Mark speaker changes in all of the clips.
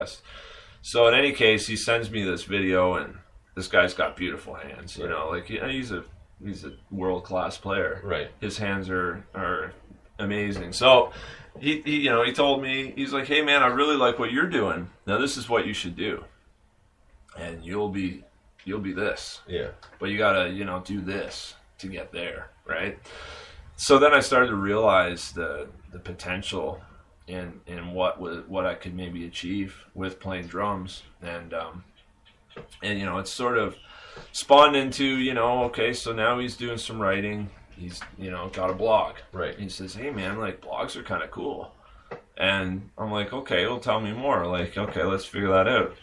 Speaker 1: best. So in any case, he sends me this video, and this guy's got beautiful hands. You know, like he's a world-class player.
Speaker 2: Right.
Speaker 1: His hands are amazing. So he told me, he's like, hey man, I really like what you're doing. Now this is what you should do, and you'll be this.
Speaker 2: Yeah.
Speaker 1: But you gotta do this to get there, right? So then I started to realize the potential in what I could maybe achieve with playing drums, and it's sort of spawned into okay, so now he's doing some writing. He's got a blog.
Speaker 2: Right.
Speaker 1: He says, hey man, like blogs are kind of cool, and I'm like, okay, well tell me more. Like, okay, let's figure that out.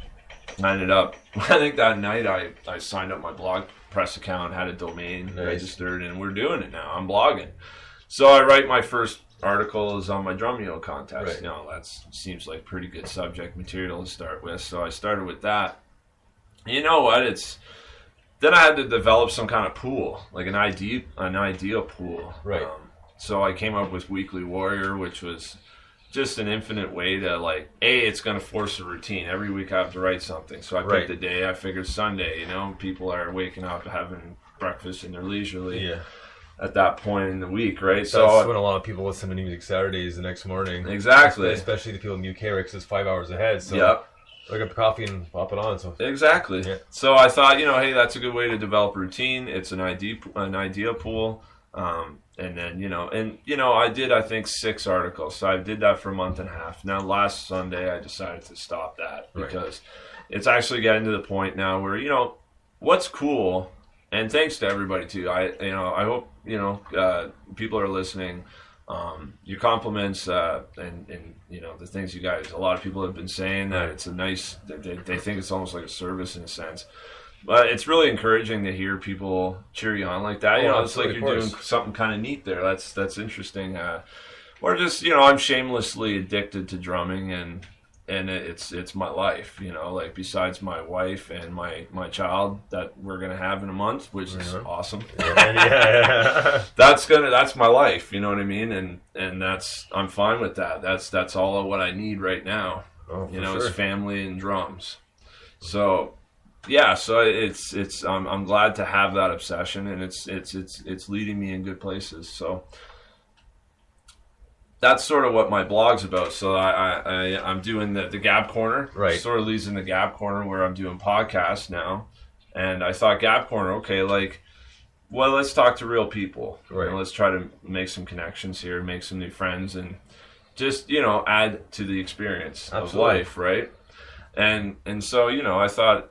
Speaker 1: And I ended up, I think that night I signed up my blog press account, had a domain registered, and we're doing it now. I'm blogging. So I write my first articles on my Drumeo contest.
Speaker 2: Right.
Speaker 1: That seems like pretty good subject material to start with. So I started with that. You know what? Then I had to develop some kind of pool, like an idea pool.
Speaker 2: Right.
Speaker 1: So I came up with Weekly Warrior, which was just an infinite way to it's going to force a routine. Every week I have to write something. So I picked a day. I figured Sunday, people are waking up having breakfast in their leisurely at that point in the week, right?
Speaker 2: That's
Speaker 1: so
Speaker 2: when a lot of people listen to music Saturdays the next morning.
Speaker 1: Exactly.
Speaker 2: Especially the people in the UK, because it's 5 hours ahead. So look up the coffee and pop it on. So
Speaker 1: exactly. Yeah. So I thought, hey, that's a good way to develop a routine. It's an idea pool. And then, I did, I think, 6 articles. So I did that for a month and a half. Now, last Sunday, I decided to stop that because it's actually getting to the point now where, what's cool, and thanks to everybody, too. I hope, people are listening. Your compliments and the things you guys, a lot of people have been saying that it's a nice, they think it's almost like a service in a sense. But it's really encouraging to hear people cheer you on like that. It's like you're doing something kind of neat there. That's interesting. Or just, I'm shamelessly addicted to drumming, and it's my life. Like besides my wife and my child that we're gonna have in a month, which is awesome. That's my life. You know what I mean? And I'm fine with that. That's all of what I need right now. Is family and drums. So. Yeah, so it's I'm glad to have that obsession, and it's leading me in good places. So that's sort of what my blog's about. So I'm doing the Gab Corner.
Speaker 2: Right.
Speaker 1: Sort of leads in the Gab Corner where I'm doing podcasts now. And I thought Gab Corner, okay, let's talk to real people.
Speaker 2: Right.
Speaker 1: Let's try to make some connections here, make some new friends, and just add to the experience of life, right? And so I thought.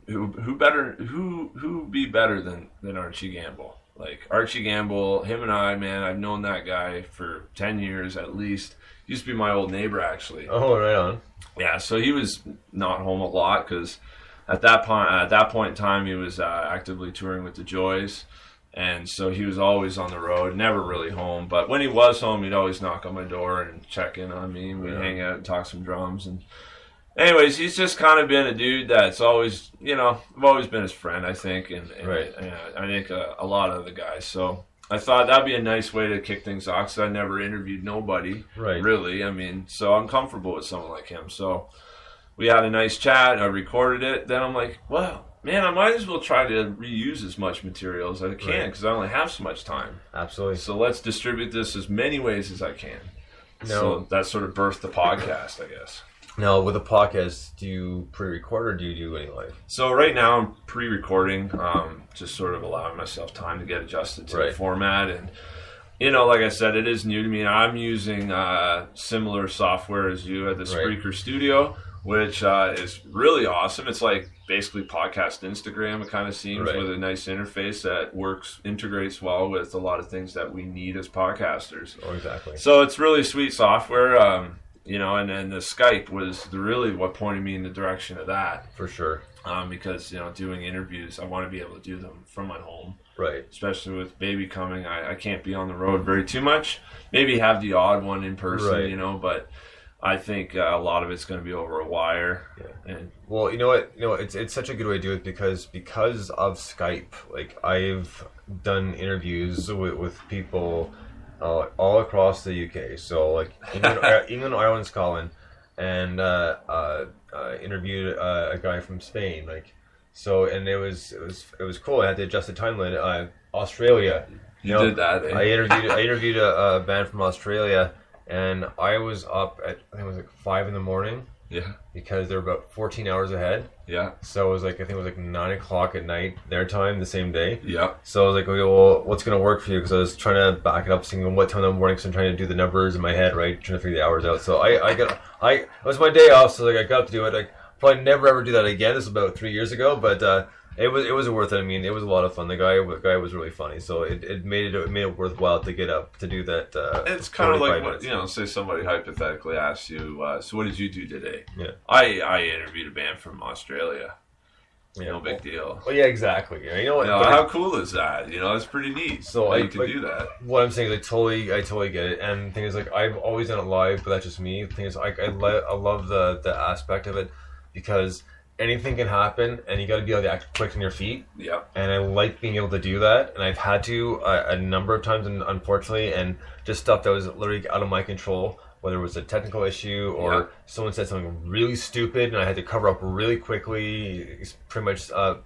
Speaker 1: Who be better than Archie Gamble? Like Archie Gamble, him and I, man, I've known that guy for 10 years at least. He used to be my old neighbor, actually.
Speaker 2: Oh, right on.
Speaker 1: Yeah, so he was not home a lot because at that point in time he was actively touring with the Joys, and so he was always on the road, never really home. But when he was home, he'd always knock on my door and check in on me. We'd hang out and talk some drums and. Anyways, he's just kind of been a dude that's always, I've always been his friend, I think, and I think a lot of the guys. So I thought that'd be a nice way to kick things off, because I never interviewed nobody, really. I mean, so I'm comfortable with someone like him. So we had a nice chat. I recorded it. Then I'm like, well, man, I might as well try to reuse as much material as I can, because I only have so much time.
Speaker 2: Absolutely.
Speaker 1: So let's distribute this as many ways as I can. So that sort of birthed the podcast, I guess.
Speaker 2: Now, with a podcast, do you pre-record or do you do any live?
Speaker 1: So right now I'm pre-recording, just sort of allowing myself time to get adjusted to the format. And, like I said, it is new to me. And I'm using similar software as you at the Spreaker Studio, which is really awesome. It's like basically podcast Instagram, it kind of seems, with a nice interface that integrates well with a lot of things that we need as podcasters.
Speaker 2: Oh, exactly.
Speaker 1: So it's really sweet software. And then the Skype was really what pointed me in the direction of that.
Speaker 2: For sure.
Speaker 1: Because, doing interviews, I want to be able to do them from my home.
Speaker 2: Right.
Speaker 1: Especially with baby coming, I can't be on the road very too much. Maybe have the odd one in person, but I think a lot of it's going to be over a wire.
Speaker 2: Yeah.
Speaker 1: And
Speaker 2: well, you know what? It's such a good way to do it because of Skype. Like, I've done interviews with people all across the UK. So like England, Ireland, Scotland, and interviewed a guy from Spain, like, so, and it was cool. I had to adjust the time limit. Australia,
Speaker 1: You did that. Eh?
Speaker 2: I interviewed a band from Australia, and I was up at, I think it was like 5 a.m.
Speaker 1: Yeah.
Speaker 2: Because they're about 14 hours ahead.
Speaker 1: Yeah.
Speaker 2: So it was like, I think it was like 9 o'clock at night their time the same day.
Speaker 1: Yeah.
Speaker 2: So I was like, okay, well, what's going to work for you? Because I was trying to back it up, seeing what time in the morning, because I'm trying to do the numbers in my head, right? Trying to figure the hours out. So it was my day off, so like I got up to do it. Like, probably never ever do that again. This was about 3 years ago, but it was worth it. I mean, it was a lot of fun. The guy was really funny, so it made it worthwhile to get up to do that.
Speaker 1: It's kind of like what, say somebody hypothetically asks you, so what did you do today?
Speaker 2: Yeah,
Speaker 1: I interviewed a band from Australia.
Speaker 2: Yeah,
Speaker 1: no big deal.
Speaker 2: Well, yeah, exactly. You know what?
Speaker 1: How cool is that? It's pretty neat.
Speaker 2: So
Speaker 1: you can do that.
Speaker 2: What I'm saying is, I totally get it. And the thing is, like, I've always done it live, but that's just me. The thing is, I love the aspect of it, because anything can happen, and you got to be able to act quick on your feet.
Speaker 1: Yeah.
Speaker 2: And I like being able to do that, and I've had to a number of times, and unfortunately, and just stuff that was literally out of my control, whether it was a technical issue or someone said something really stupid, and I had to cover up really quickly. It's pretty much a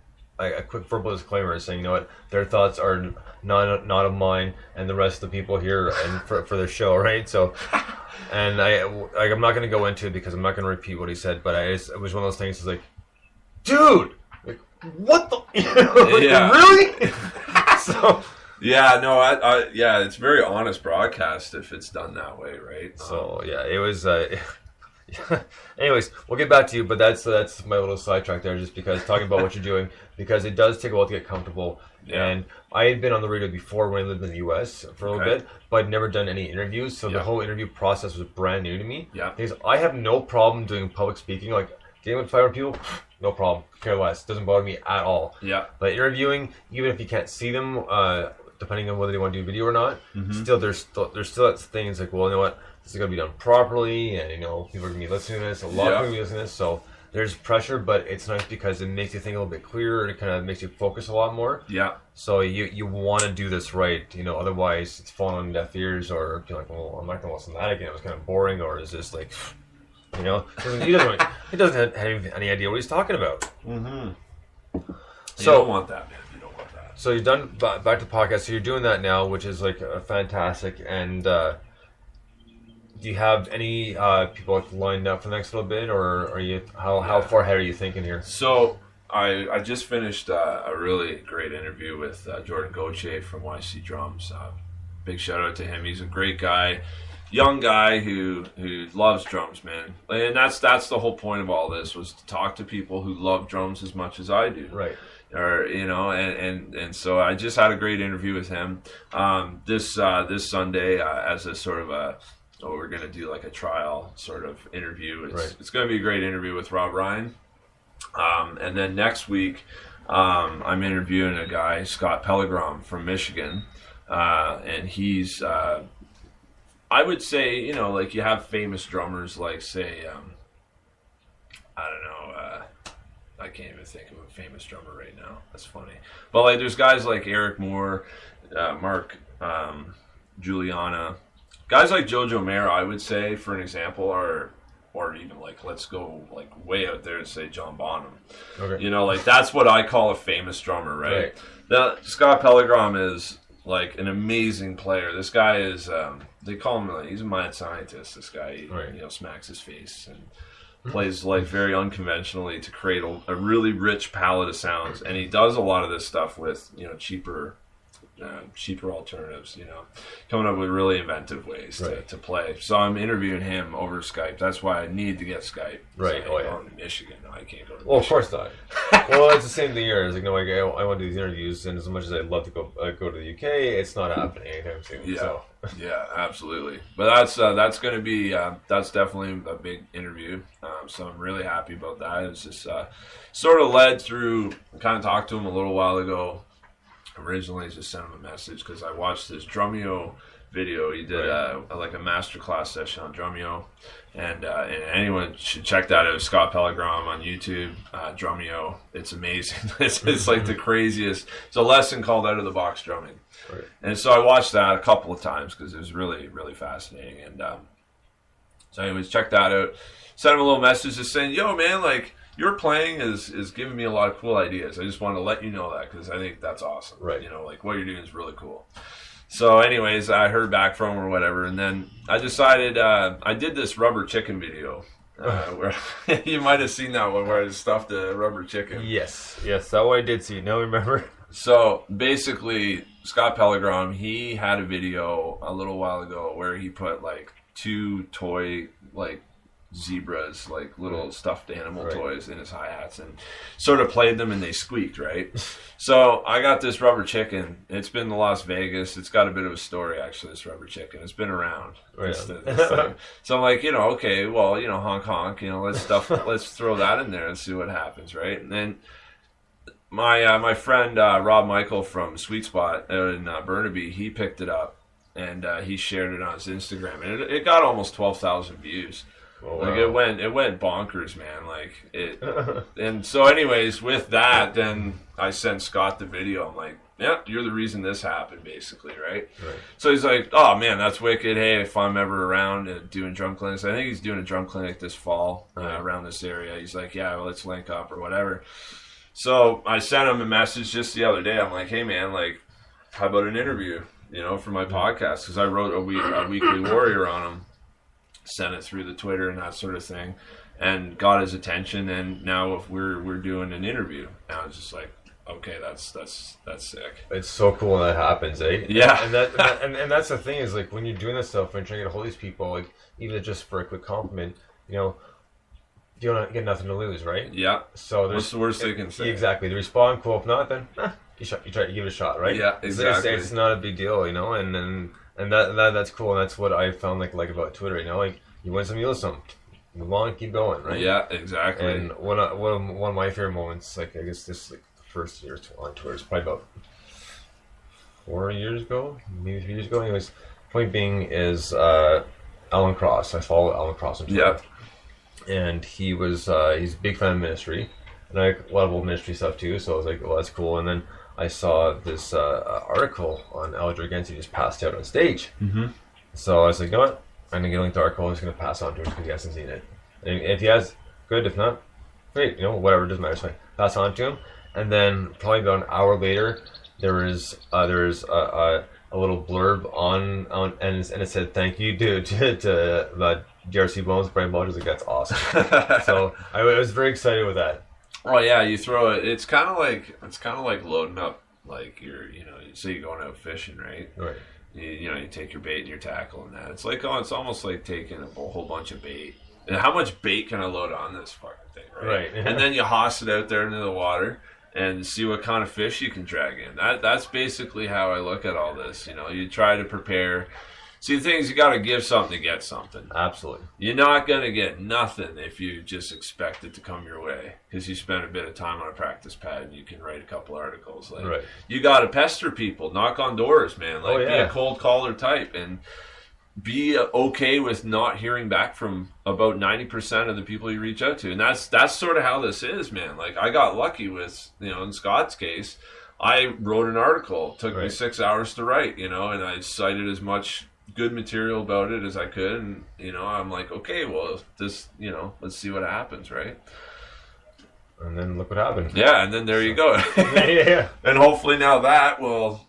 Speaker 2: quick verbal disclaimer saying, you know what, their thoughts are not of mine, and the rest of the people here and for their show, right? So. And I'm not going to go into it because I'm not going to repeat what he said, but it was one of those things. It's like, dude, like, what the? Like, really? So.
Speaker 1: Yeah, no, it's very honest broadcast if it's done that way, right?
Speaker 2: So yeah, it was. Anyways, we'll get back to you, but that's my little sidetrack there, just because talking about what you're doing, because it does take a while to get comfortable. Yeah. And I had been on the radio before when I lived in the U.S. for a little bit, but I'd never done any interviews, so the whole interview process was brand new to me.
Speaker 1: Yeah.
Speaker 2: Because I have no problem doing public speaking, like getting with 500 people, no problem, care less, doesn't bother me at all.
Speaker 1: Yeah.
Speaker 2: But interviewing, even if you can't see them, depending on whether they want to do video or not, still there's still that thing. It's like, well, you know what, this is gonna be done properly, and people are gonna be listening to this. A lot of people are gonna be listening to this, so. There's pressure, but it's nice because it makes you think a little bit clearer. It kind of makes you focus a lot more.
Speaker 1: Yeah.
Speaker 2: So you want to do this right, otherwise it's falling on deaf ears, or you're like, well, I'm not going to listen to that again. It was kind of boring, or is this like, he doesn't have any idea what he's talking about.
Speaker 1: Mm-hmm.
Speaker 2: So,
Speaker 1: you don't want that, man. You don't want that.
Speaker 2: So you've done back to podcast. So you're doing that now, which is like fantastic. And do you have any people lined up for the next little bit, or are you how far ahead are you thinking here?
Speaker 1: So I just finished a really great interview with Jordan Gauthier from YC Drums. Big shout out to him. He's a great guy, young guy who loves drums, man. And that's the whole point of all this, was to talk to people who love drums as much as I do.
Speaker 2: Right.
Speaker 1: Or and so I just had a great interview with him this Sunday as a sort of we're going to do like a trial sort of interview. It's going to be a great interview with Rob Ryan. And then next week, I'm interviewing a guy, Scott Pellegrom from Michigan. And he's, I would say, like you have famous drummers like, say, I don't know, I can't even think of a famous drummer right now. That's funny. But like there's guys like Eric Moore, Mark Juliana. Guys like Jojo Mara, I would say, for an example, or even like, let's go like way out there and say John Bonham.
Speaker 2: Okay.
Speaker 1: Like that's what I call a famous drummer, right? Now, Scott Pellegrom is like an amazing player. This guy is, they call him, he's a mad scientist. This guy, smacks his face and plays like very unconventionally to create a really rich palette of sounds. And he does a lot of this stuff with, cheaper alternatives, coming up with really inventive ways to play. So I'm interviewing him over Skype. That's why I need to get Skype.
Speaker 2: Right.
Speaker 1: So I'm in Michigan. I can't go to
Speaker 2: Well,
Speaker 1: Michigan.
Speaker 2: Of course not. Well, it's the same thing here. It's like, no, I want to do these interviews, and as much as I'd love to go to the UK, it's not happening anytime soon.
Speaker 1: Yeah.
Speaker 2: So.
Speaker 1: Yeah, absolutely. But that's going to be, that's definitely a big interview. So I'm really happy about that. It's just sort of led through, kind of talked to him a little while ago. Originally, just sent him a message because I watched his Drumeo video. He did like a masterclass session on Drumeo, and anyone should check that out. Scott Pellegrom on YouTube, Drumeo. It's amazing. It's like the craziest. It's a lesson called Out of the Box Drumming, and so I watched that a couple of times because it was really, really fascinating. And So anyways, check that out. Sent him a little message just saying, yo, man, like, your playing is giving me a lot of cool ideas. I just want to let you know that because I think that's awesome.
Speaker 2: Right.
Speaker 1: You know, like, what you're doing is really cool. So anyways, I heard back from him or whatever, and then I decided I did this rubber chicken video. Where you might have seen that one where I stuffed a rubber chicken.
Speaker 2: Yes, that one I did see. No, remember?
Speaker 1: So basically, Scott Pellegrom, he had a video a little while ago where he put like 2 toy like zebras, like little stuffed animal toys in his hi-hats and sort of played them and they squeaked, right? So I got this rubber chicken. It's been to Las Vegas. It's got a bit of a story, actually, this rubber chicken. It's been around. This thing. So I'm like, okay, well, honk honk, let's throw that in there and see what happens, right? And then my friend Rob Michael from Sweet Spot out in Burnaby, he picked it up and he shared it on his Instagram, and it got almost 12,000 views.
Speaker 2: Oh,
Speaker 1: like
Speaker 2: wow.
Speaker 1: it went bonkers, man. Like it, and so, anyways, with that, then I sent Scott the video. I'm like, yeah, you're the reason this happened, basically, right? So he's like, oh man, that's wicked. Hey, if I'm ever around doing drum clinics, I think he's doing a drum clinic this fall around this area. He's like, yeah, well, let's link up or whatever. So I sent him a message just the other day. I'm like, hey man, like, how about an interview? For my podcast, because I wrote a Weekly Warrior on him. Sent it through the Twitter and that sort of thing, and got his attention. And now if we're doing an interview, and I was just like, okay, that's sick.
Speaker 2: It's so cool when that happens, eh?
Speaker 1: Yeah.
Speaker 2: And that's the thing is, like, when you're doing this stuff and trying to get a hold of these people, like, even just for a quick compliment, you don't get nothing to lose, right?
Speaker 1: Yeah.
Speaker 2: So
Speaker 1: what's the worst they can say?
Speaker 2: Exactly. They respond, cool. If not, then you try to give it a shot, right?
Speaker 1: Yeah, exactly.
Speaker 2: It's not a big deal, and that's cool, and that's what I found like about Twitter. Like, you win some, you lose some. Move on, keep going, right?
Speaker 1: Yeah, exactly.
Speaker 2: And one of my favorite moments, like, I guess this like the first year on Twitter, is probably about 4 years ago, maybe 3 years ago. Anyways, point being is Alan Cross. I follow Alan Cross on Twitter. Yeah. And he's a big fan of Ministry, and I like a lot of old Ministry stuff too. So I was like, well, that's cool. And then I saw this article on Al Jorgensen just passed out on stage. Mm-hmm. So I was like, you know what? I'm going to get a link to the article. I'm just going to pass on to him because he hasn't seen it. And if he has, good. If not, great. Whatever. It doesn't matter. It's fine. Pass on to him. And then probably about an hour later, there is a little blurb on and it said, thank you to DRC Bones, Brian Baldwin. Like, that's awesome. So I was very excited with that.
Speaker 1: Oh yeah, you throw it. It's kind of like loading up, like say you're going out fishing, right?
Speaker 2: Right.
Speaker 1: You take your bait and your tackle and that. It's almost like taking a whole bunch of bait. And how much bait can I load on this fucking thing, right?
Speaker 2: Right.
Speaker 1: And then you hoss it out there into the water and see what kind of fish you can drag in. That's basically how I look at all this. You try to prepare. See, the thing is, you got to give something to get something.
Speaker 2: Absolutely.
Speaker 1: You're not going to get nothing if you just expect it to come your way because you spent a bit of time on a practice pad and you can write a couple articles. Like,
Speaker 2: right.
Speaker 1: You got to pester people, knock on doors, man. Like,
Speaker 2: yeah.
Speaker 1: Be a cold caller type and be okay with not hearing back from about 90% of the people you reach out to. And that's sort of how this is, man. Like, I got lucky with, in Scott's case, I wrote an article. It took me 6 hours to write, and I cited as much good material about it as I could, and I'm like, okay, well, this, let's see what happens, right?
Speaker 2: And then look what happened.
Speaker 1: Yeah, and then there you go.
Speaker 2: Yeah.
Speaker 1: And hopefully now that will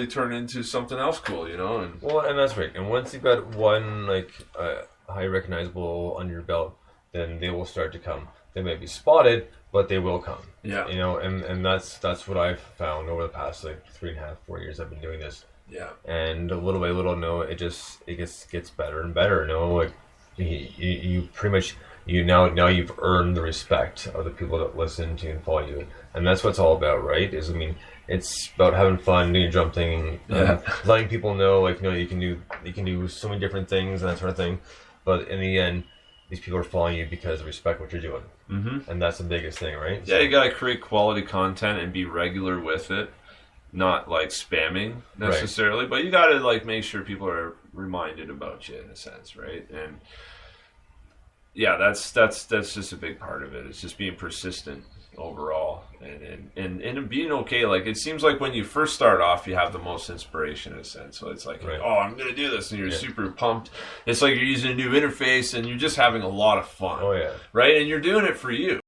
Speaker 1: turn into something else cool, and
Speaker 2: well, and that's right. And once you've got one high recognizable under your belt, then they will start to come. They may be spotted, but they will come.
Speaker 1: Yeah.
Speaker 2: And that's what I've found over the past 3.5, 4 years I've been doing this.
Speaker 1: Yeah.
Speaker 2: And little by little, it gets better and better. Like, you pretty much now you've earned the respect of the people that listen to and follow you, and that's what it's all about, right? It's about having fun, doing your drum thing, letting people know, you can do so many different things and that sort of thing. But in the end, these people are following you because they respect what you're doing, and that's the biggest thing, right?
Speaker 1: Yeah, you gotta create quality content and be regular with it. Not like spamming necessarily, but you got to make sure people are reminded about you in a sense, right? And yeah, that's just a big part of it. It's just being persistent overall. and being okay. Like, it seems like when you first start off, you have the most inspiration in a sense. So it's like,
Speaker 2: Right.
Speaker 1: oh, I'm going to do this, and you're super pumped. It's like you're using a new interface, and you're just having a lot of fun.
Speaker 2: Oh, yeah.
Speaker 1: Right? And you're doing it for you.